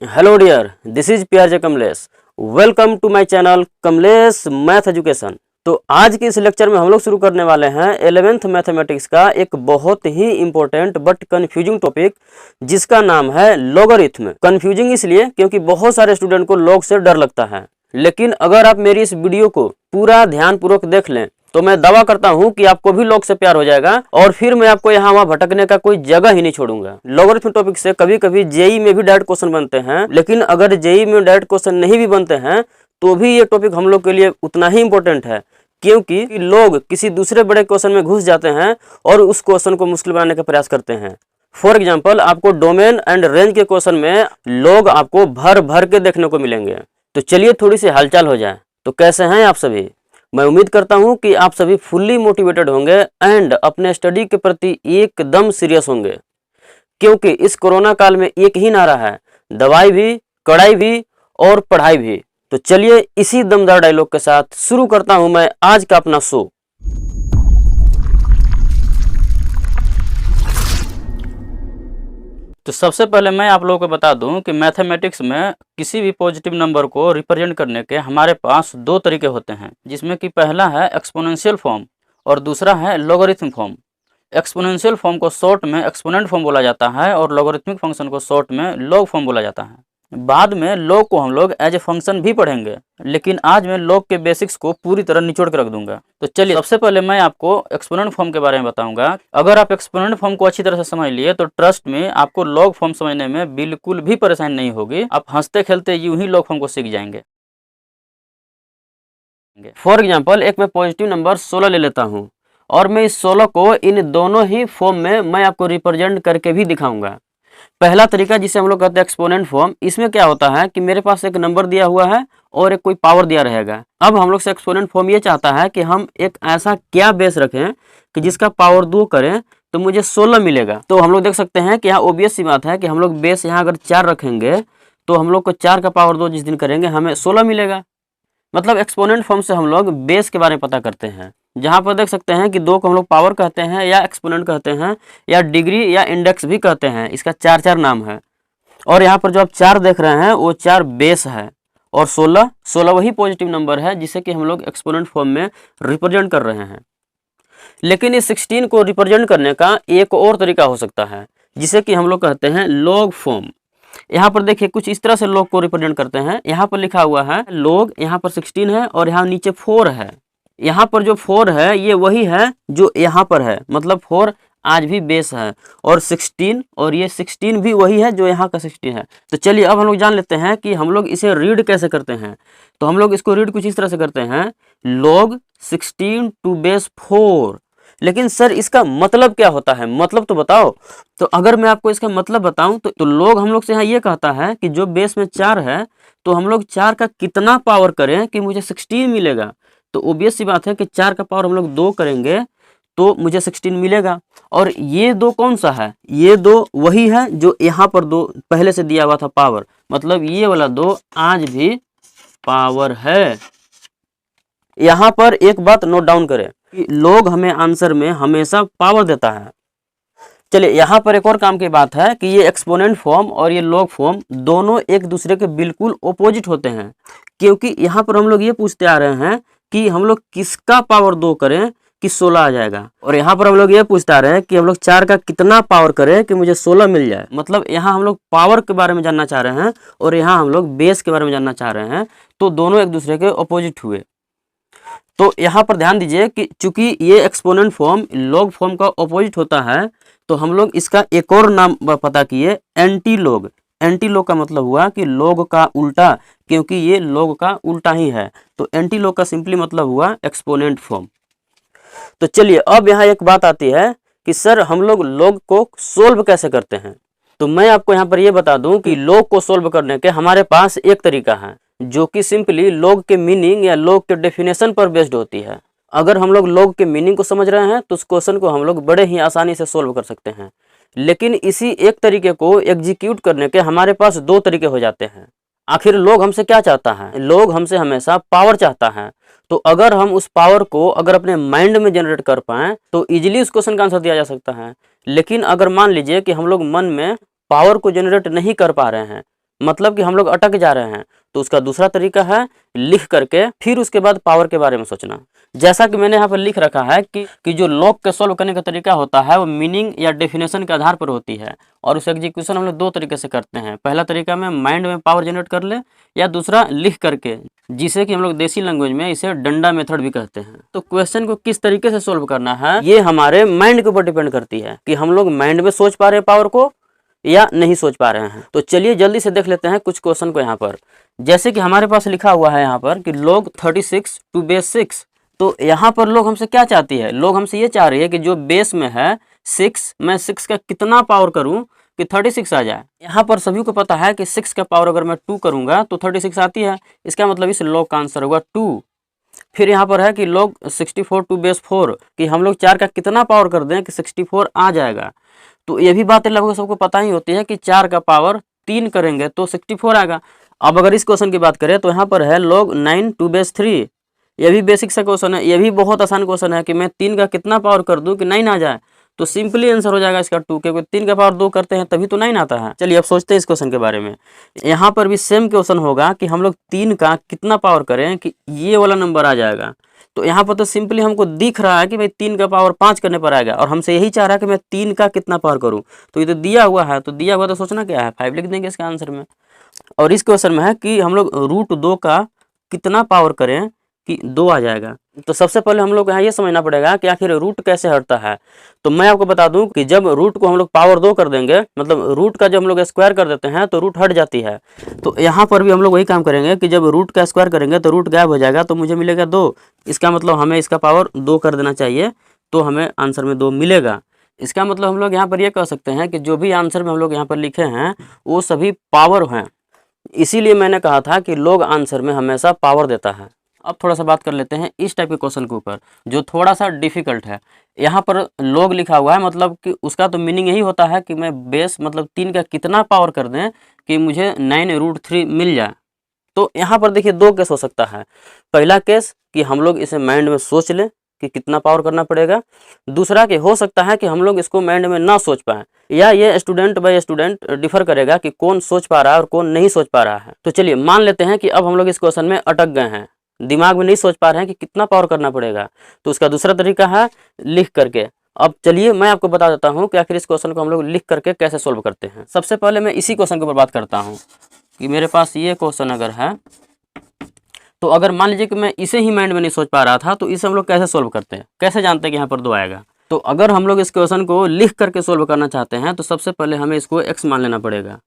Hello dear, this is PRJ Kamlesh. Welcome to my channel Kamlesh math education. तो आज के इस लेक्चर में हम लोग शुरू करने वाले हैं 11th मैथमेटिक्स का एक बहुत ही इंपॉर्टेंट बट कंफ्यूजिंग टॉपिक, जिसका नाम है लॉगरिथम। कंफ्यूजिंग इसलिए क्योंकि बहुत सारे स्टूडेंट को लॉग से डर लगता है, लेकिन अगर आप मेरी इस वीडियो को पूरा ध्यानपूर्वक देख लें तो मैं दावा करता हूं कि आपको भी लॉग से प्यार हो जाएगा और फिर मैं आपको यहाँ वहाँ भटकने का कोई जगह ही नहीं छोड़ूंगा। लॉगरिथम टॉपिक से कभी कभी जेई में भी डायरेक्ट क्वेश्चन बनते हैं, लेकिन अगर जेई में डायरेक्ट क्वेश्चन नहीं भी बनते हैं तो भी ये टॉपिक हम लोग के लिए उतना ही इंपॉर्टेंट है, क्योंकि लोग किसी दूसरे बड़े क्वेश्चन में घुस जाते हैं और उस क्वेश्चन को मुश्किल बनाने का प्रयास करते हैं। फॉर एग्जाम्पल, आपको डोमेन एंड रेंज के क्वेश्चन में लोग आपको भर भर के देखने को मिलेंगे। तो चलिए थोड़ी सी हालचाल हो जाए। तो कैसे हैं आप सभी? मैं उम्मीद करता हूं कि आप सभी फुल्ली मोटिवेटेड होंगे एंड अपने स्टडी के प्रति एकदम सीरियस होंगे, क्योंकि इस कोरोना काल में एक ही नारा है, दवाई भी, कड़ाई भी और पढ़ाई भी। तो चलिए इसी दमदार डायलॉग के साथ शुरू करता हूं मैं आज का अपना शो। तो सबसे पहले मैं आप लोगों को बता दूं कि मैथमेटिक्स में किसी भी पॉजिटिव नंबर को रिप्रेजेंट करने के हमारे पास दो तरीके होते हैं, जिसमें कि पहला है एक्सपोनेंशियल फॉर्म और दूसरा है लॉगरिथम फॉर्म। एक्सपोनेंशियल फॉर्म को शॉर्ट में एक्सपोनेंट फॉर्म बोला जाता है और लॉगरिथमिक फंक्शन को शॉर्ट में लॉग फॉर्म बोला जाता है। बाद में लॉग को हम लोग एज ए फंक्शन भी पढ़ेंगे, लेकिन आज मैं लॉग के बेसिक्स को पूरी तरह निचोड़ के रख दूंगा। तो चलिए सबसे पहले मैं आपको एक्सपोनेंट फॉर्म के बारे में बताऊंगा। अगर आप एक्सपोनेंट फॉर्म को अच्छी तरह से समझ लिए तो ट्रस्ट में आपको लॉग फॉर्म समझने में बिल्कुल भी परेशानी नहीं होगी। आप हंसते खेलते यूं ही लॉग फॉर्म को सीख जाएंगे। फॉर एग्जाम्पल, एक मैं पॉजिटिव नंबर 16 ले लेता हूँ और मैं इस 16 को इन दोनों ही फॉर्म में मैं आपको रिप्रेजेंट करके भी दिखाऊंगा। पहला तरीका जिसे हम लोग कहते हैं एक्सपोनेंट फॉर्म, इसमें क्या होता है कि मेरे पास एक नंबर दिया हुआ है और एक कोई पावर दिया रहेगा। अब हम लोग से एक्सपोनेंट फॉर्म ये चाहता है कि हम एक ऐसा क्या बेस रखें कि जिसका पावर 2 करें तो मुझे 16 मिलेगा। तो हम लोग देख सकते हैं कि यहाँ ओबियस सी बात है कि हम लोग बेस यहाँ अगर 4 रखेंगे तो हम लोग को 4 का पावर 2 जिस दिन करेंगे हमें 16 मिलेगा। मतलब एक्सपोनेंट फॉर्म से हम लोग बेस के बारे में पता करते हैं। जहाँ पर देख सकते हैं कि 2 को हम लोग पावर कहते हैं या एक्सपोनेंट कहते हैं या डिग्री या इंडेक्स भी कहते हैं। इसका 4 नाम है। और यहाँ पर जो आप 4 देख रहे हैं वो 4 बेस है और 16 वही पॉजिटिव नंबर है जिसे कि हम लोग एक्सपोनेंट फॉर्म में रिप्रेजेंट कर रहे हैं। लेकिन इस 16 को रिप्रेजेंट करने का एक और तरीका हो सकता है, जिसे कि हम लोग कहते हैं लॉग फॉर्म। यहाँ पर देखिए कुछ इस तरह से लॉग को रिप्रेजेंट करते हैं। यहाँ पर लिखा हुआ है लॉग, यहाँ पर 16 है और यहाँ नीचे 4 है। यहाँ पर जो 4 है ये वही है जो यहाँ पर है, मतलब 4 आज भी बेस है और 16 और ये 16 भी वही है जो यहाँ का 16 है। तो चलिए अब हम लोग जान लेते हैं कि हम लोग इसे रीड कैसे करते हैं। तो हम लोग इसको रीड कुछ इस तरह से करते हैं, log 16 टू बेस 4। लेकिन सर इसका मतलब क्या होता है, मतलब तो बताओ। तो अगर मैं आपको इसका मतलब बताऊं तो लोग हम लोग से यहाँ ये कहता है कि जो बेस में 4 है तो हम लोग 4 का कितना पावर करें कि मुझे 16 मिलेगा। तो ओबियस सी बात है कि 4 का पावर हम लोग 2 करेंगे तो मुझे 16 मिलेगा। और ये 2 कौन सा है? ये 2 वही है जो यहाँ पर 2 पहले से दिया हुआ था पावर, मतलब ये वाला 2 आज भी पावर है। यहाँ पर एक बात नोट डाउन करें कि लोग हमें आंसर में हमेशा पावर देता है। चलिए यहाँ पर एक और काम की बात है कि ये एक्सपोनेंट फॉर्म और ये लॉग फॉर्म दोनों एक दूसरे के बिल्कुल ओपोजिट होते हैं, क्योंकि यहाँ पर हम लोग ये पूछते आ रहे हैं कि हम लोग किसका पावर 2 करें कि 16 आ जाएगा, और यहाँ पर हम लोग ये पूछते आ रहे हैं कि हम लोग 4 का कितना पावर करें कि मुझे 16 मिल जाए। मतलब यहाँ हम लोग पावर के बारे में जानना चाह रहे हैं और यहाँ हम लोग बेस के बारे में जानना चाह रहे हैं। तो दोनों एक दूसरे के ओपोजिट हुए। तो यहाँ पर ध्यान दीजिए कि चूंकि ये एक्सपोनेंट फॉर्म लॉग फॉर्म का ऑपोजिट होता है तो हम लोग इसका एक और नाम पता किए, एंटी लॉग। एंटी लॉग का मतलब हुआ कि लॉग का उल्टा, क्योंकि ये लॉग का उल्टा ही है। तो एंटी लॉग का सिंपली मतलब हुआ एक्सपोनेंट फॉर्म। तो चलिए अब यहाँ एक बात आती है कि सर हम लोग लॉग को सोल्व कैसे करते हैं। तो मैं आपको यहाँ पर ये बता दूं कि लॉग को सोल्व करने के हमारे पास एक तरीका है जो कि सिंपली लॉग के मीनिंग या लॉग के डेफिनेशन पर बेस्ड होती है। अगर हम लोग लॉग के मीनिंग को समझ रहे हैं तो उस क्वेश्चन को हम लोग बड़े ही आसानी से सोल्व कर सकते हैं। लेकिन इसी एक तरीके को एग्जीक्यूट करने के हमारे पास 2 तरीके हो जाते हैं। आखिर लॉग हमसे क्या चाहता है? लॉग हमसे हमेशा पावर चाहता है। तो अगर हम उस पावर को अगर अपने माइंड में जनरेट कर पाएं तो इजीली उस क्वेश्चन का आंसर दिया जा सकता है। लेकिन अगर मान लीजिए कि हम लोग मन में पावर को जनरेट नहीं कर पा रहे हैं, मतलब कि हम लोग अटक जा रहे हैं। तो उसका दूसरा तरीका है लिख करके फिर उसके बाद पावर के बारे में सोचना। जैसा कि मैंने यहाँ पर लिख रखा है कि जो लॉग के सॉल्व करने का तरीका होता है वो मीनिंग या डेफिनेशन के आधार पर होती है, और उस एग्जीक्यूशन हम लोग दो तरीके से करते हैं। पहला तरीका में माइंड में पावर जनरेट कर ले, या दूसरा लिख करके, जिसे कि हम लोग देसी लैंग्वेज में इसे डंडा मेथड भी कहते हैं। तो क्वेश्चन को किस तरीके से सोल्व करना है ये हमारे माइंड के ऊपर डिपेंड करती है कि हम लोग माइंड में सोच पा रहे हैं पावर को या नहीं सोच पा रहे हैं। तो चलिए जल्दी से देख लेते हैं कुछ क्वेश्चन को यहाँ पर। जैसे कि हमारे पास लिखा हुआ है यहाँ पर कि log 36 टू बेस 6। तो यहाँ पर लोग हमसे क्या चाहती है, लोग हमसे ये चाह रही है कि जो बेस में है 6, मैं 6 का कितना पावर करूँ कि 36 आ जाए। यहाँ पर सभी को पता है कि 6 का पावर अगर मैं 2 करूँगा तो 36 आती है। इसका मतलब इस log का आंसर होगा 2। फिर यहाँ पर है कि log 64 टू बेस 4 कि हम लोग 4 का कितना पावर कर दें कि 64 आ जाएगा। तो ये भी बातें लगभग सबको पता ही होती है कि 4 का पावर 3 करेंगे तो 64 आएगा। अब अगर इस क्वेश्चन की बात करें तो यहाँ पर है log 9 टू बेस 3। ये भी बेसिक सा क्वेश्चन है, ये भी बहुत आसान क्वेश्चन है कि मैं 3 का कितना पावर कर दूं कि 9 आ जाए। तो सिंपली आंसर हो जाएगा इसका 2, क्योंकि 3 का पावर 2 करते हैं तभी तो 9 आता है। चलिए अब सोचते हैं इस क्वेश्चन के बारे में। यहाँ पर भी सेम क्वेश्चन होगा कि हम लोग 3 का कितना पावर करें कि ये वाला नंबर आ जाएगा। तो यहाँ पर तो सिंपली हमको दिख रहा है कि भाई 3 का पावर 5 करने पर आएगा, और हमसे यही चाह रहा है कि मैं 3 का कितना पावर करूँ। तो ये तो दिया हुआ है, तो दिया हुआ तो सोचना क्या है, 5 लिख देंगे इसका आंसर में। और इस क्वेश्चन में है कि हम लोग √2 का कितना पावर करें कि 2 आ जाएगा। तो सबसे पहले हम लोग यहाँ ये समझना पड़ेगा कि आखिर रूट कैसे हटता है। तो मैं आपको बता दूं कि जब रूट को हम लोग पावर 2 कर देंगे, मतलब रूट का जब हम लोग स्क्वायर कर देते हैं तो रूट हट जाती है। तो यहाँ पर भी हम लोग वही काम करेंगे कि जब रूट का स्क्वायर करेंगे तो रूट गायब हो जाएगा, तो मुझे मिलेगा 2। इसका मतलब हमें इसका पावर 2 कर देना चाहिए, तो हमें आंसर में 2 मिलेगा। इसका मतलब हम लोग यहाँ पर ये कह सकते हैं कि जो भी आंसर में हम लोग यहाँ पर लिखे हैं वो सभी पावर हैं। इसीलिए मैंने कहा था कि log आंसर में हमेशा पावर देता है। अब थोड़ा सा बात कर लेते हैं इस टाइप के क्वेश्चन के ऊपर जो थोड़ा सा डिफिकल्ट है। यहाँ पर log लिखा हुआ है, मतलब कि उसका तो मीनिंग यही होता है कि मैं बेस मतलब 3 का कितना पावर कर दें कि मुझे 9√3 मिल जाए। तो यहाँ पर देखिए 2 केस हो सकता है। पहला केस कि हम लोग इसे माइंड में सोच लें कि कितना पावर करना पड़ेगा। दूसरा कि हो सकता है कि हम लोग इसको माइंड में ना सोच पाएँ, या ये स्टूडेंट बाय स्टूडेंट डिफर करेगा कि कौन सोच पा रहा है और कौन नहीं सोच पा रहा है। तो चलिए मान लेते हैं कि अब हम लोग इस क्वेश्चन में अटक गए हैं, दिमाग में नहीं सोच पा रहे हैं कि कितना पावर करना पड़ेगा। तो उसका दूसरा तरीका है लिख करके। अब चलिए मैं आपको बता देता हूँ कि आखिर इस क्वेश्चन को हम लोग लिख करके कैसे सोल्व करते हैं। सबसे पहले मैं इसी क्वेश्चन के ऊपर बात करता हूँ कि मेरे पास ये क्वेश्चन अगर है, तो अगर मान लीजिए कि मैं इसे ही माइंड में नहीं सोच पा रहा था, तो इसे हम लोग कैसे सोल्व करते हैं, कैसे जानते हैं कि यहाँ पर 2 आएगा। तो अगर हम लोग इस क्वेश्चन को लिख करके सोल्व करना चाहते हैं तो सबसे पहले हमें इसको x मान लेना पड़ेगा,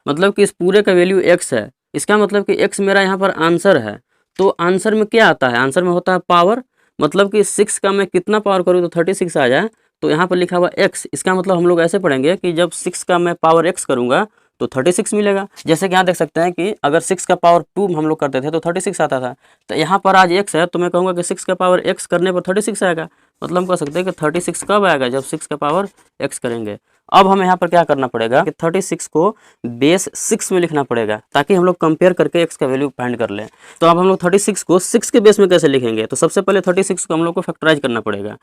मतलब कि इस पूरे का वैल्यू x है। इसका मतलब कि x मेरा यहाँ पर आंसर है। तो आंसर में क्या आता है, आंसर में होता है पावर, मतलब कि 6 का मैं कितना पावर करूँ तो 36 आ जाए। तो यहाँ पर लिखा हुआ x, इसका मतलब हम लोग ऐसे पढ़ेंगे कि जब 6 का मैं पावर x करूँगा तो 36 मिलेगा। जैसे कि यहाँ देख सकते हैं कि अगर 6 का पावर 2 हम लोग करते थे तो 36 आता था। तो यहाँ पर आज x है, तो मैं कहूँगा कि 6 का पावर x करने पर 36 आएगा। मतलब हम कह सकते हैं कि 36 कब आएगा, जब 6 का पावर x करेंगे। अब हमें यहाँ पर क्या करना पड़ेगा कि 36 को बेस 6 में लिखना पड़ेगा, ताकि हम लोग कंपेयर करके x का वैल्यू फाइंड कर लें। तो अब हम लोग 36 को 6 के बेस में कैसे लिखेंगे, तो सबसे पहले 36 को हम लोग को फैक्टराइज करना पड़ेगा।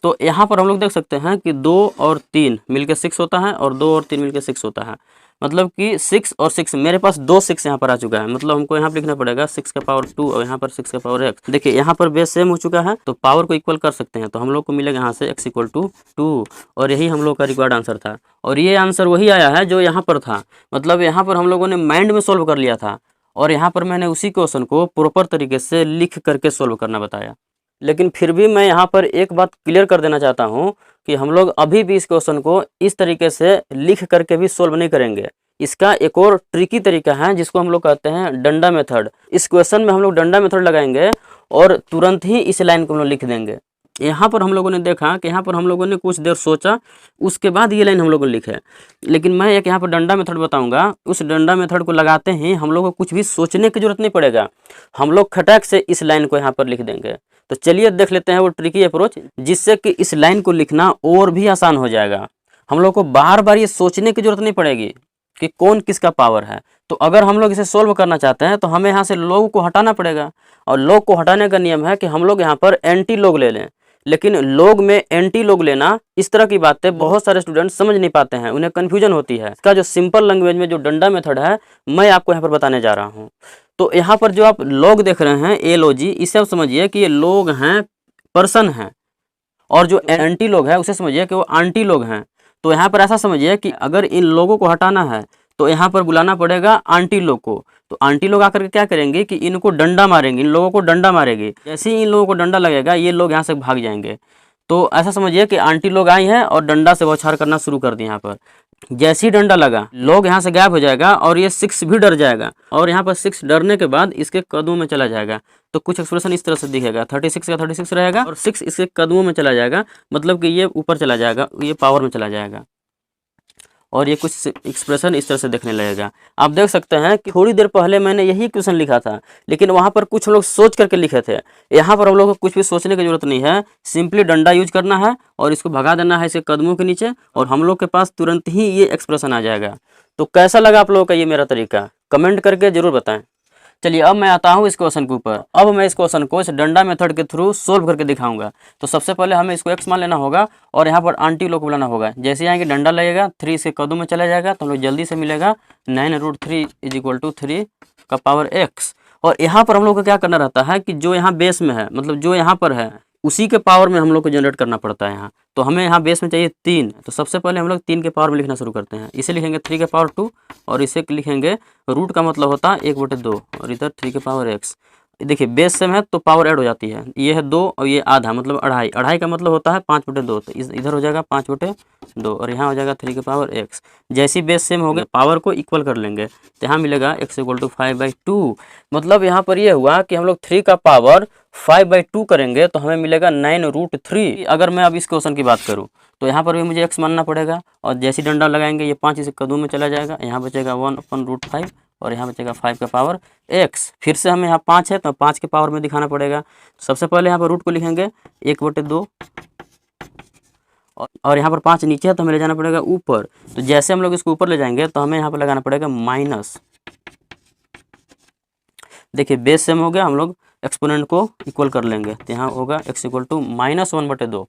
तो यहाँ पर हम लोग देख सकते हैं कि 2 और 3 मिलके 6 होता है, और 2 और 3 मिलके 6 होता है। मतलब कि 6 और 6, मेरे पास 2 6 यहाँ पर आ चुका है। मतलब हमको यहाँ पर लिखना पड़ेगा 6 का पावर 2 और यहाँ पर 6 का पावर x। देखिए यहाँ पर बेस सेम हो चुका है, तो पावर को इक्वल कर सकते हैं। तो हम लोग को मिलेगा यहाँ से x = 2, और यही हम लोग का रिक्वायर्ड आंसर था। और ये आंसर वही आया है जो यहाँ पर था। मतलब यहाँ पर हम लोगों ने माइंड में सोल्व कर लिया था, और यहाँ पर मैंने उसी क्वेश्चन को प्रॉपर तरीके से लिख करके सोल्व करना बताया। लेकिन फिर भी मैं यहाँ पर एक बात क्लियर कर देना चाहता हूँ कि हम लोग अभी भी इस क्वेश्चन को इस तरीके से लिख करके भी सोल्व नहीं करेंगे। इसका एक और ट्रिकी तरीका है जिसको हम लोग कहते हैं डंडा मेथड। इस क्वेश्चन में हम लोग डंडा मेथड लगाएंगे और तुरंत ही इस लाइन को हम लोग लिख देंगे। यहाँ पर हम लोगों ने देखा कि यहाँ पर हम लोगों ने कुछ देर सोचा, उसके बाद ये लाइन हम लोगों ने लिखे। लेकिन मैं एक यहाँ पर डंडा मेथड बताऊंगा, उस डंडा मेथड को लगाते ही हम लोग को कुछ भी सोचने की जरूरत नहीं पड़ेगा, हम लोग खटाक से इस लाइन को यहाँ पर लिख देंगे। तो चलिए देख लेते हैं वो ट्रिकी अप्रोच, जिससे कि इस लाइन को लिखना और भी आसान हो जाएगा। हम लोग को बार बार ये सोचने की जरूरत नहीं पड़ेगी कि कौन किसका पावर है। तो अगर हम लोग इसे सोल्व करना चाहते हैं तो हमें यहाँ से log को हटाना पड़ेगा, और log को हटाने का नियम है कि हम लोग यहाँ पर एंटी log ले लें। लेकिन लोग में एंटी लोग लेना, इस तरह की बातें बहुत सारे स्टूडेंट समझ नहीं पाते हैं, उन्हें कन्फ्यूजन होती है। इसका जो सिंपल लैंग्वेज में जो डंडा मेथड है मैं आपको यहाँ पर बताने जा रहा हूँ। तो यहाँ पर जो आप लोग देख रहे हैं एलओजी, इसे आप समझिए कि ये लोग हैं, पर्सन हैं, और जो एंटी लोग हैं उसे समझिए कि वो आंटी लोग हैं। तो यहाँ पर ऐसा समझिए कि अगर इन लोगों को हटाना है तो यहाँ पर बुलाना पड़ेगा आंटी लोग को। तो आंटी लोग आकर के क्या करेंगे कि इनको डंडा मारेंगे, इन लोगों को डंडा मारेंगे। जैसे ही इन लोगों को डंडा लगेगा ये लोग यहाँ से भाग जाएंगे। तो ऐसा समझिए कि आंटी लोग आई हैं और डंडा से बौछार करना शुरू कर दी। यहाँ पर जैसे ही डंडा लगा लोग यहाँ से गायब हो जाएगा और ये 6 भी डर जाएगा, और यहाँ पर 6 डरने के बाद इसके कदमों में चला जाएगा। तो कुछ एक्सप्रेशन इस तरह से दिखेगा, 36 का 36 रहेगा और 6 इसके कदमों में चला जाएगा, मतलब कि ये ऊपर चला जाएगा, ये पावर में चला जाएगा, और ये कुछ एक्सप्रेशन इस तरह से देखने लगेगा। आप देख सकते हैं कि थोड़ी देर पहले मैंने यही क्वेश्चन लिखा था, लेकिन वहाँ पर कुछ लोग सोच करके लिखे थे। यहाँ पर हम लोग को कुछ भी सोचने की जरूरत नहीं है, सिंपली डंडा यूज करना है और इसको भगा देना है इसके कदमों के नीचे, और हम लोग के पास तुरंत ही ये एक्सप्रेशन आ जाएगा। तो कैसा लगा आप लोगों का ये मेरा तरीका, कमेंट करके जरूर बताएं। चलिए अब मैं आता हूँ इस क्वेश्चन के ऊपर। अब मैं इस क्वेश्चन को इस डंडा मेथड के थ्रू सोल्व करके दिखाऊंगा। तो सबसे पहले हमें इसको x मान लेना होगा और यहाँ पर आंटी लोग को बुलाना होगा। जैसे यहाँ कि डंडा लगेगा 3 इसके कदम में चला जाएगा, तो हम लोग जल्दी से मिलेगा 9√3 = 3 का पावर x। और यहाँ पर हम लोग को क्या करना रहता है कि जो यहाँ बेस में है, मतलब जो यहाँ पर है उसी के पावर में हम लोग को जनरेट करना पड़ता है यहाँ। तो हमें यहाँ बेस में चाहिए 3, तो सबसे पहले हम लोग 3 के पावर में लिखना शुरू करते हैं। इसे लिखेंगे 3 के पावर 2 और इसे लिखेंगे रूट का मतलब होता है 1/2 और इधर 3 के पावर x। देखिए बेस सेम है तो पावर ऐड हो जाती है, ये है 2 और ये आधा मतलब अढ़ाई, अढ़ाई का मतलब होता है 5/2, तो इधर हो जाएगा 5/2 और यहाँ हो जाएगा 3 के पावर x। जैसी बेस सेम हो गए पावर को इक्वल कर लेंगे, तो यहाँ मिलेगा x = 5/2। मतलब यहाँ पर ये हुआ कि हम लोग 3 का पावर 5/2 करेंगे तो हमें मिलेगा 9√3। अगर मैं अब इस क्वेश्चन की बात करूँ तो यहाँ पर भी मुझे x मानना पड़ेगा, और जैसी डंडा लगाएंगे ये 5 इसे कदम में चला जाएगा, यहाँ बचेगा 1/5 और यहाँ बचेगा 5 का पावर x। फिर से हमें यहाँ 5 है तो 5 के पावर में दिखाना पड़ेगा। सबसे पहले यहाँ पर रूट को लिखेंगे 1/2 और यहाँ पर 5 नीचे है तो हमें ले जाना पड़ेगा ऊपर। तो जैसे हम लोग इसको ऊपर ले जाएंगे तो हमें यहाँ पर लगाना पड़ेगा माइनस। देखिए बेस सेम हो गया, हम लोग एक्सपोनेंट को इक्वल कर लेंगे, तो यहाँ होगा x = -1/2।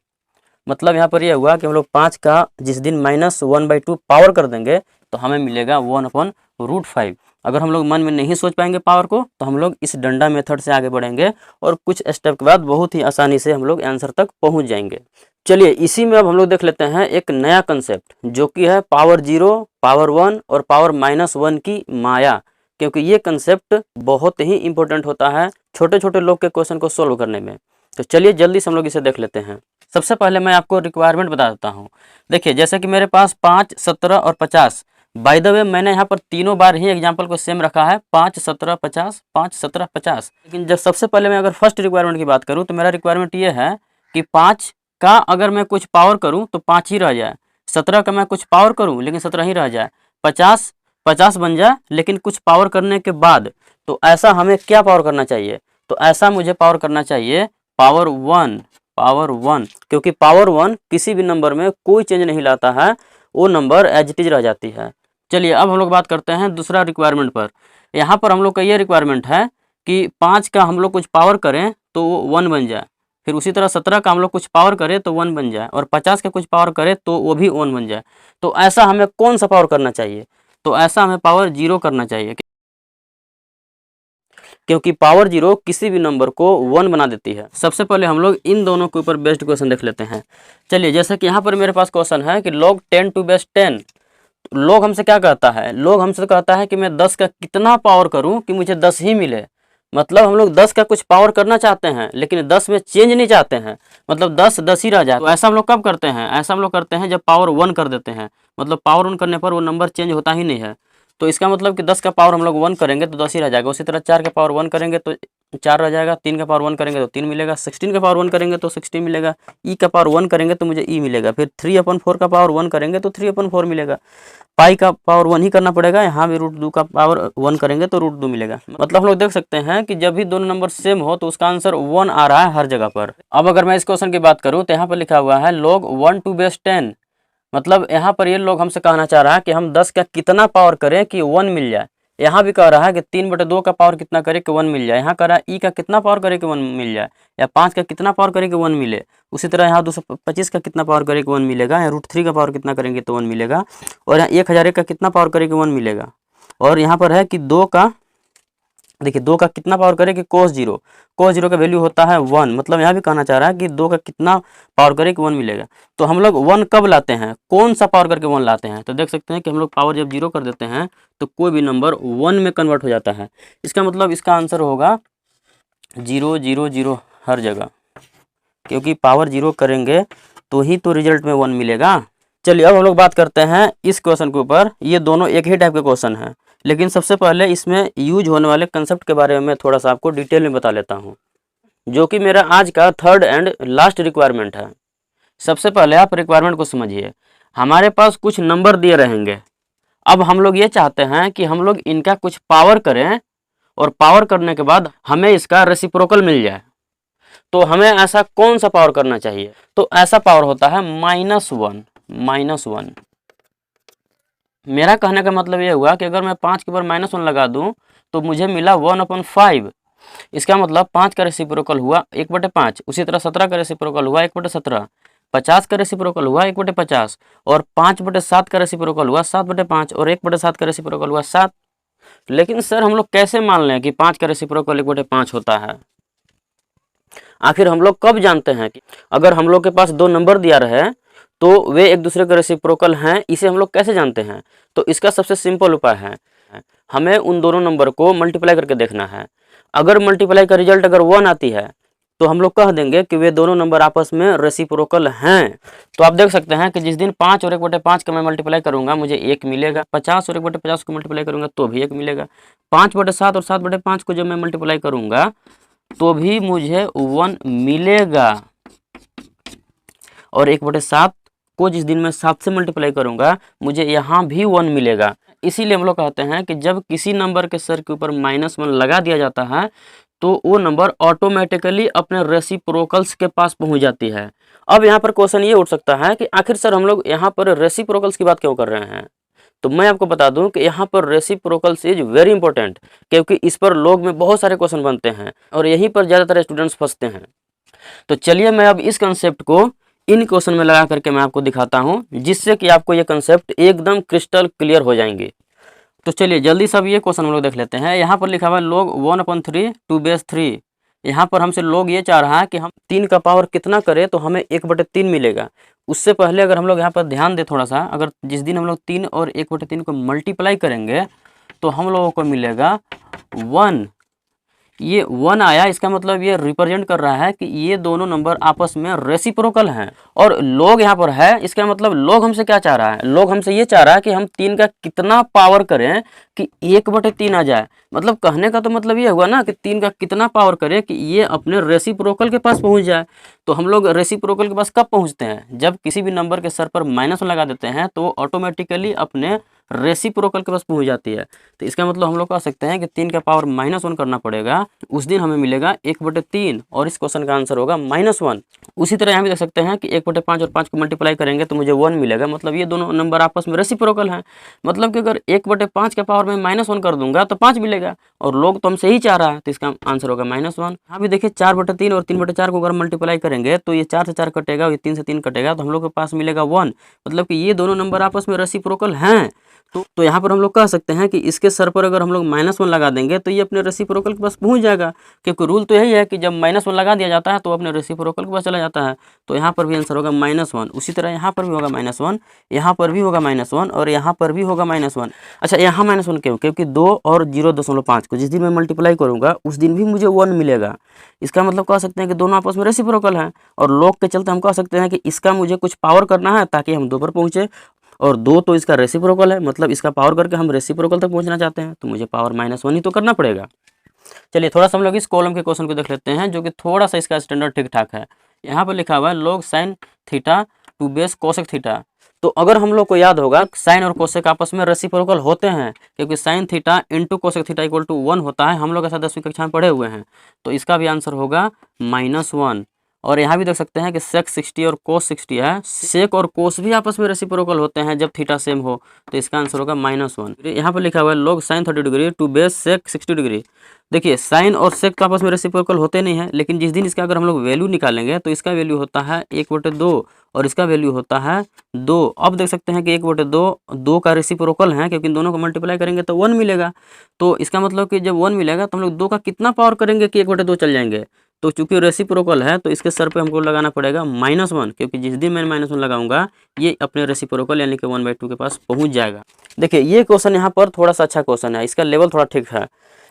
मतलब यहाँ पर यह हुआ कि हम लोग 5 का जिस दिन -1/2 पावर कर देंगे तो हमें मिलेगा 1/√5। अगर हम लोग मन में नहीं सोच पाएंगे पावर को तो हम लोग इस डंडा मेथड से आगे बढ़ेंगे और कुछ स्टेप के बाद बहुत ही आसानी से हम लोग आंसर तक पहुंच जाएंगे। चलिए इसी में अब हम लोग देख लेते हैं एक नया कंसेप्ट जो कि है पावर 0, पावर 1 और पावर -1 की माया। क्योंकि ये कंसेप्ट बहुत ही इंपॉर्टेंट होता है छोटे छोटे लोग के क्वेश्चन को सोल्व करने में। तो चलिए जल्दी से हम लोग इसे देख लेते हैं। सबसे पहले मैं आपको रिक्वायरमेंट बता देता हूँ। देखिए जैसे कि मेरे पास 5, 17 और 50, बाय द वे मैंने यहाँ पर तीनों बार ही एग्जाम्पल को सेम रखा है, 5, 17, 50, 5, 17, 50। लेकिन जब सबसे पहले मैं अगर फर्स्ट रिक्वायरमेंट की बात करूँ तो मेरा रिक्वायरमेंट ये है कि 5 का अगर मैं कुछ पावर करूँ तो 5 ही रह जाए, 17 का मैं कुछ पावर करूँ लेकिन 17 ही रह जाए, 50 50 बन जाए लेकिन कुछ पावर करने के बाद। तो ऐसा हमें क्या पावर करना चाहिए, तो ऐसा मुझे पावर करना चाहिए पावर 1, पावर 1। क्योंकि पावर 1 किसी भी नंबर में कोई चेंज नहीं लाता है, वो नंबर एज इट इज रह जाती है। चलिए अब हम लोग बात करते हैं दूसरा रिक्वायरमेंट पर। यहाँ पर हम लोग का ये रिक्वायरमेंट है कि 5 का हम लोग कुछ पावर करें तो वो 1 बन जाए, फिर उसी तरह 17 का हम लोग कुछ पावर करें तो 1 बन जाए, और 50 का कुछ पावर करें तो वो भी 1 बन जाए। तो ऐसा हमें कौन सा पावर करना चाहिए, तो ऐसा हमें पावर 0 करना चाहिए, क्योंकि पावर 0 किसी भी नंबर को 1 बना देती है। सबसे पहले हम लोग इन दोनों के ऊपर बेस्ड क्वेश्चन देख लेते हैं। चलिए जैसे कि यहाँ पर मेरे पास क्वेश्चन है कि log 10 to base 10। लोग हमसे क्या कहता है, लोग हमसे कहता है कि मैं 10 का कितना पावर करूं कि मुझे 10 ही मिले। मतलब हम लोग 10 का कुछ पावर करना चाहते हैं लेकिन 10 में चेंज नहीं चाहते हैं, मतलब 10 10 ही रह जाए। तो ऐसा हम लोग कब करते हैं, ऐसा हम लोग करते हैं जब पावर 1 कर देते हैं। मतलब पावर 1 करने पर वो नंबर चेंज होता ही नहीं है। तो इसका मतलब कि 10 का पावर हम लोग 1 करेंगे तो 10 ही रह जाएगा। उसी तरह 4 का पावर 1 करेंगे तो 4 रह जाएगा, 3 का पावर 1 करेंगे तो 3 मिलेगा, 16 का पावर 1 करेंगे तो 16 मिलेगा, ई का पावर 1 करेंगे तो मुझे ई मिलेगा, फिर 3/4 का पावर 1 करेंगे तो 3/4 मिलेगा। पाई का पावर 1 ही करना पड़ेगा, यहाँ भी √2 का पावर 1 करेंगे तो √2 मिलेगा। मतलब हम लोग देख सकते हैं कि जब भी दोनों नंबर सेम हो तो उसका आंसर 1 आ रहा है हर जगह पर। अब अगर मैं इस क्वेश्चन की बात करूँ तो यहाँ पर लिखा हुआ है log 1 to base 10। मतलब यहाँ पर ये लोग हमसे कहना चाह रहा है कि हम 10 का कितना पावर करें कि 1 मिल जाए। यहाँ भी कह रहा है कि 3/2 का पावर कितना करे कि 1 मिल जाए। यहाँ कह रहा है ई का कितना पावर करे कि 1 मिल जाए, या 5 का कितना पावर करे कि 1 मिले। उसी तरह यहाँ 225 का कितना पावर करे कि 1 मिलेगा, या √3 का पावर कितना करेंगे तो 1 मिलेगा, और यहाँ 1001 का कितना पावर करे कि 1 मिलेगा। और यहाँ पर है कि 2 का, देखिए 2 का कितना पावर करे कि cos 0 का वैल्यू होता है 1, मतलब यहाँ भी कहना चाह रहा है कि 2 का कितना पावर करे कि 1 मिलेगा। तो हम लोग 1 कब लाते हैं, कौन सा पावर करके 1 लाते हैं, तो देख सकते हैं कि हम लोग पावर जब 0 कर देते हैं तो कोई भी नंबर 1 में कन्वर्ट हो जाता है। इसका मतलब इसका आंसर होगा 0 0 0 हर जगह, क्योंकि पावर 0 करेंगे तो ही तो रिजल्ट में 1 मिलेगा। चलिए अब हम लोग बात करते हैं इस क्वेश्चन के ऊपर। ये दोनों एक ही टाइप के क्वेश्चन हैं, लेकिन सबसे पहले इसमें यूज होने वाले कंसेप्ट के बारे में थोड़ा सा आपको डिटेल में बता लेता हूँ, जो कि मेरा आज का 3rd एंड लास्ट रिक्वायरमेंट है। सबसे पहले आप रिक्वायरमेंट को समझिए। हमारे पास कुछ नंबर दिए रहेंगे, अब हम लोग ये चाहते हैं कि हम लोग इनका कुछ पावर करें, और पावर करने के बाद हमें इसका रेसिप्रोकल मिल जाए। तो हमें ऐसा कौन सा पावर करना चाहिए, तो ऐसा पावर होता है -1। मेरा कहने का मतलब ये हुआ कि अगर मैं 5 के ऊपर -1 लगा दूं तो मुझे मिला 1/5। इसका मतलब 5 का रेसिप्रोकल हुआ 1/5, उसी तरह 17 का रेसिप्रोकल हुआ 1/17, 50 का रेसिप्रोकल हुआ 1/50, और 5/7 का रेसिप्रोकल हुआ 7/5, और 1/7 का रेसिप्रोकल हुआ 7। लेकिन सर हम लोग कैसे मान लें कि 5 का रेसिप्रोकल 1/5 होता है? आखिर हम लोग कब जानते हैं कि अगर हम लोग के पास 2 नंबर दिया रहे तो वे एक दूसरे के रेसिप्रोकल हैं, इसे हम लोग कैसे जानते हैं? तो इसका सबसे सिंपल उपाय है, हमें उन दोनों नंबर को मल्टीप्लाई करके देखना है। अगर मल्टीप्लाई का रिजल्ट अगर 1 आती है तो हम लोग कह देंगे कि वे दोनों नंबर आपस में रेसिप्रोकल हैं। तो आप देख सकते हैं कि जिस दिन 5 और 1/5 का मैं मल्टीप्लाई करूंगा मुझे 1 मिलेगा, 50 और 1/50 को मल्टीप्लाई करूंगा तो भी 1 मिलेगा, 5/7 और 7/5 को जब मैं मल्टीप्लाई करूंगा तो भी मुझे 1 मिलेगा, और 1/7 को जिस दिन मैं 7 से मल्टीप्लाई करूंगा मुझे यहाँ भी 1 मिलेगा। इसीलिए हम लोग कहते हैं कि जब किसी नंबर के सर के ऊपर -1 लगा दिया जाता है तो वो नंबर ऑटोमेटिकली अपने रेसिप्रोकल्स के पास पहुंच जाती है। अब यहाँ पर क्वेश्चन ये उठ सकता है कि आखिर सर हम लोग यहाँ पर रेसिप्रोकल्स की बात क्यों कर रहे हैं? तो मैं आपको बता दूं कि यहाँ पर रेसिप्रोकल्स इज वेरी इंपॉर्टेंट, क्योंकि इस पर लोग में बहुत सारे क्वेश्चन बनते हैं और यहीं पर ज़्यादातर स्टूडेंट्स फंसते हैं। तो चलिए मैं अब इस कंसेप्ट को इन क्वेश्चन में लगा करके मैं आपको दिखाता हूं, जिससे कि आपको ये कंसेप्ट एकदम क्रिस्टल क्लियर हो जाएंगे। तो चलिए जल्दी सब ये क्वेश्चन हम लोग देख लेते हैं। यहाँ पर लिखा हुआ है log 1/3 to base 3। यहाँ पर हमसे लोग ये चाह रहा है कि हम 3 का पावर कितना करें तो हमें 1/3 मिलेगा। उससे पहले अगर हम लोग यहाँ पर ध्यान दें थोड़ा सा, अगर जिस दिन हम लोग 3 और 1/3 को मल्टीप्लाई करेंगे तो हम लोगों को मिलेगा 1। ये 1 आया, इसका मतलब ये रिप्रेजेंट कर रहा है कि ये दोनों नंबर आपस में रेसिप्रोकल हैं। और लोग यहाँ पर है, इसका मतलब लोग हमसे क्या चाह रहा है? लोग हमसे ये चाह रहा है कि हम 3 का कितना पावर करें कि 1/3 आ जाए। मतलब कहने का तो मतलब ये हुआ ना कि 3 का कितना पावर करें कि ये अपने रेसिप्रोकल के पास पहुंच जाए। तो हम लोग रेसिप्रोकल के पास कब पहुंचते हैं? जब किसी भी नंबर के सर पर -1 लगा देते हैं तो ऑटोमेटिकली अपने रेसिप्रोकल के पास पहुंच जाती है। तो इसका मतलब हम लोग कह सकते हैं कि 3 का पावर -1 करना पड़ेगा, उस दिन हमें मिलेगा 1/3, और इस क्वेश्चन का आंसर होगा -1। उसी तरह यहाँ भी देख सकते हैं कि 1/5 और 5 को मल्टीप्लाई करेंगे तो मुझे 1 मिलेगा, मतलब ये दोनों नंबर आपस में रेसिप्रोकल हैं। मतलब कि अगर 1/5 का पावर में -1 कर दूंगा तो 5 मिलेगा, और लोग तो हमसे ही चाह रहा है, तो इसका आंसर होगा -1। यहाँ भी देखिए 4/3 और 3/4 को अगर मल्टीप्लाई करेंगे तो ये 4 से 4 कटेगा और ये 3 से 3 कटेगा, तो हम लोग के पास मिलेगा 1। मतलब कि ये दोनों नंबर आपस में रेसिप्रोकल हैं। तो यहाँ पर हम लोग कह सकते हैं कि इसके सर पर अगर हम लोग -1 लगा देंगे तो ये अपने रेसिप्रोकल के पास पहुंच जाएगा, क्योंकि रूल तो यही है कि जब -1 लगा दिया जाता है तो अपने रेसिप्रोकल के पास चला जाता है। तो यहाँ पर भी आंसर होगा -1। उसी तरह यहाँ पर भी होगा -1, यहाँ पर भी होगा -1, और यहाँ पर भी होगा -1। अच्छा, यहाँ -1 क्यों? क्योंकि 2 और 0.5 को जिस दिन मैं मल्टीप्लाई करूँगा उस दिन भी मुझे 1 मिलेगा। इसका मतलब कह सकते हैं कि दोनों आपस में रेसिप्रोकल हैं, और लोग के चलते हम कह सकते हैं कि इसका मुझे कुछ पावर करना है ताकि हम 2 पर पहुँचे, और 2 तो इसका रेसिप्रोकल है, मतलब इसका पावर करके हम रेसिप्रोकल तक पहुंचना चाहते हैं, तो मुझे पावर -1 ही तो करना पड़ेगा। चलिए थोड़ा सा हम लोग इस कॉलम के क्वेश्चन को देख लेते हैं, जो कि थोड़ा सा इसका स्टैंडर्ड ठीक ठाक है। यहाँ पर लिखा हुआ है log sin theta two base cosec theta. तो अगर हम लोग को याद होगा साइन और कोसेक आपस में रेसिप्रोकल होते हैं, क्योंकि sine theta into cosec theta = 1 होता है। हम लोग ऐसा 10वीं कक्षा में पढ़े हुए हैं। तो इसका भी आंसर होगा -1, और यहाँ भी देख सकते हैं कि सेक 60 और कोस 60 है। सेक और कोस भी आपस में रेसिप्रोकल होते हैं जब थीटा सेम हो, तो इसका आंसर होगा -1। यहाँ पर लिखा हुआ है log sin 30 degree to base sec 60 degree. देखिए साइन और सेक तो आपस में रेसिप्रोकल होते नहीं है, लेकिन जिस दिन इसका अगर हम लोग वैल्यू निकालेंगे तो इसका वैल्यू होता है 1/2 और इसका वैल्यू होता है 2। अब देख सकते हैं कि 1/2 2 का रेसिप्रोकल है, क्योंकि इन दोनों को मल्टीप्लाई करेंगे तो 1 मिलेगा। तो इसका मतलब कि जब 1 मिलेगा तो हम लोग 2 का कितना पावर करेंगे कि 1/2 चल जाएंगे। तो चूंकि रेसिप्रोकल है तो इसके सर पे हमको लगाना पड़ेगा -1, क्योंकि जिस दिन मैं -1 लगाऊंगा ये अपने रेसिप्रोकल यानी कि 1/2 के पास पहुंच जाएगा। देखिए ये क्वेश्चन यहाँ पर थोड़ा सा अच्छा क्वेश्चन है, इसका लेवल थोड़ा ठीक है।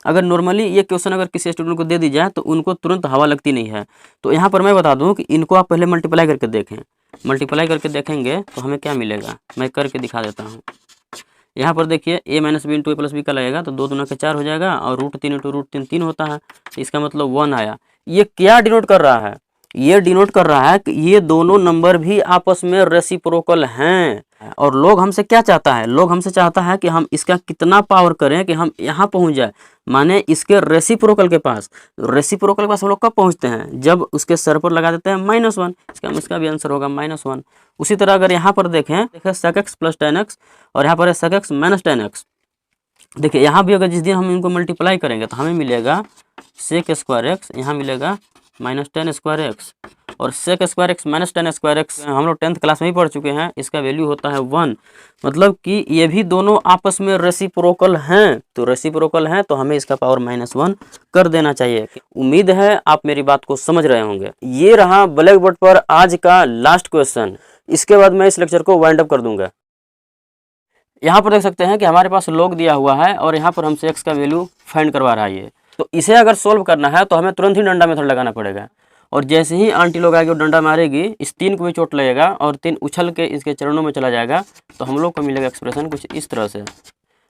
अगर नॉर्मली ये क्वेश्चन अगर किसी स्टूडेंट को दे दी जाए तो उनको तुरंत हवा लगती नहीं है। तो यहाँ पर मैं बता दूँ कि इनको आप पहले मल्टीप्लाई करके देखें। मल्टीप्लाई करके देखेंगे तो हमें क्या मिलेगा, मैं करके दिखा देता हूँ। यहाँ पर देखिए a - b into a plus b का लगेगा तो 2 दूना के 4 हो जाएगा और √3 इंटू √3 3 होता है, तो इसका मतलब 1 आया। ये क्या डिनोट कर रहा है, ये डिनोट कर रहा है कि ये दोनों नंबर भी आपस में रेसिप्रोकल हैं। और लोग हमसे क्या चाहता है, लोग हमसे चाहता है कि हम इसका कितना पावर करें कि हम यहाँ पहुँच जाए, माने इसके रेसिप्रोकल के पास। रेसिप्रोकल के पास हम लोग कब पहुँचते हैं, जब उसके सर पर लगा देते हैं -1। इसका भी आंसर होगा -1। उसी तरह अगर यहाँ पर देखें sec x + tan x और यहाँ पर है sec x - tan x। देखिए यहाँ भी अगर जिस दिन हम इनको मल्टीप्लाई करेंगे तो हमें मिलेगा sec² x, यहाँ मिलेगा -tan² x और sec² x - tan² x हम लोग 10th क्लास में ही पढ़ चुके हैं, इसका वैल्यू होता है 1। मतलब कि ये भी दोनों आपस में रेसिप्रोकल हैं, तो रेसिप्रोकल हैं तो हमें इसका पावर -1 कर देना चाहिए। उम्मीद है आप मेरी बात को समझ रहे होंगे। ये रहा ब्लैक बोर्ड पर आज का लास्ट क्वेश्चन, इसके बाद मैं इस लेक्चर को वाइंड अप कर दूंगा। यहाँ पर देख सकते हैं कि हमारे पास log दिया हुआ है और यहाँ पर हमसे x का वैल्यू फाइंड करवा रहा है ये। तो इसे अगर सोल्व करना है तो हमें तुरंत ही डंडा मेथड लगाना पड़ेगा। और जैसे ही आंटी लोग आएगी और डंडा मारेगी, इस 3 को भी चोट लगेगा और 3 उछल के इसके चरणों में चला जाएगा, तो हम लोग को मिलेगा एक्सप्रेशन कुछ इस तरह से।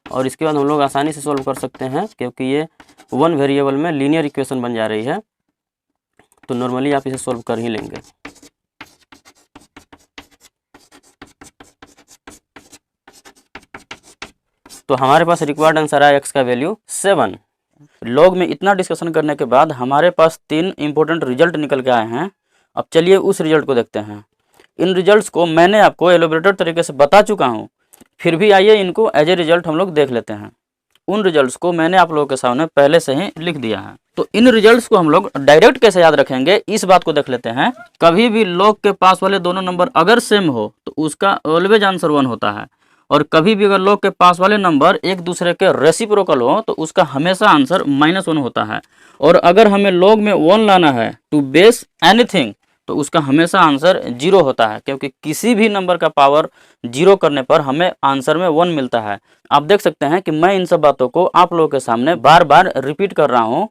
और इसके बाद हम लोग आसानी से सोल्व कर सकते हैं, क्योंकि ये 1 वेरिएबल में लीनियर इक्वेशन बन जा रही है, तो नॉर्मली आप इसे सोल्व कर ही लेंगे। तो हमारे पास रिक्वायर्ड आंसर है x का वैल्यू 7। लॉग में इतना डिस्कशन करने के बाद हमारे पास 3 इंपॉर्टेंट रिजल्ट निकल के आए हैं। अब चलिए उस रिजल्ट को देखते हैं। इन रिजल्ट्स को मैंने आपको एलोबरेटेड तरीके से बता चुका हूं, फिर भी आइए इनको एज ए रिजल्ट हम लोग देख लेते हैं। उन रिजल्ट्स को मैंने आप लोगों के सामने पहले से ही लिख दिया है। तो इन रिजल्ट्स को हम लोग डायरेक्ट कैसे याद रखेंगे, इस बात को देख लेते हैं। कभी भी लॉग के पास वाले दोनों नंबर अगर सेम हो तो उसका ऑलवेज आंसर 1 होता है, और कभी भी अगर लॉग के पास वाले नंबर एक दूसरे के रेसिप्रोकल हो तो उसका हमेशा आंसर -1 होता है। और अगर हमें लॉग में 1 लाना है टू बेस एनीथिंग तो उसका हमेशा आंसर 0 होता है, क्योंकि किसी भी नंबर का पावर 0 करने पर हमें आंसर में 1 मिलता है। आप देख सकते हैं कि मैं इन सब बातों को आप लोगों के सामने बार बार रिपीट कर रहा हूँ,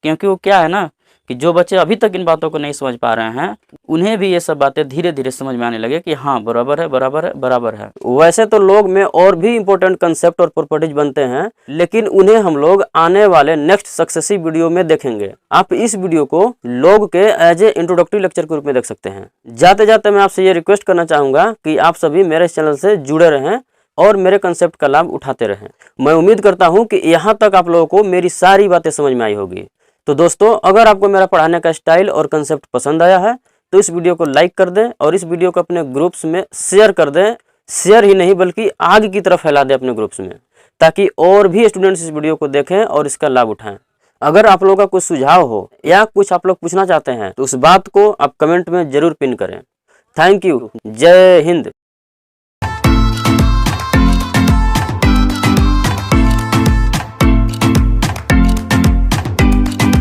क्योंकि वो क्या है ना कि जो बच्चे अभी तक इन बातों को नहीं समझ पा रहे हैं उन्हें भी ये सब बातें धीरे धीरे समझ में आने लगे कि हाँ बराबर है बराबर है बराबर है। वैसे तो लॉग में और भी इंपॉर्टेंट कंसेप्ट और प्रॉपर्टीज बनते हैं, लेकिन उन्हें हम लोग आने वाले नेक्स्ट सक्सेसिव वीडियो में देखेंगे। आप इस वीडियो को लॉग के एज ए इंट्रोडक्टरी लेक्चर के रूप में देख सकते हैं। जाते जाते मैं आपसे ये रिक्वेस्ट करना चाहूंगा कि आप सभी मेरे चैनल से जुड़े रहें और मेरे कंसेप्ट का लाभ उठाते रहें। मैं उम्मीद करता हूँ कि यहाँ तक आप लोगों को मेरी सारी बातें समझ में आई होगी। तो दोस्तों, अगर आपको मेरा पढ़ाने का स्टाइल और कंसेप्ट पसंद आया है तो इस वीडियो को लाइक कर दें और इस वीडियो को अपने ग्रुप्स में शेयर कर दें। शेयर ही नहीं बल्कि आग की तरफ फैला दें अपने ग्रुप्स में, ताकि और भी स्टूडेंट्स इस वीडियो को देखें और इसका लाभ उठाएं। अगर आप लोगों का कुछ सुझाव हो या कुछ आप लोग पूछना चाहते हैं तो उस बात को आप कमेंट में जरूर पिन करें। Thank you. जय हिंद।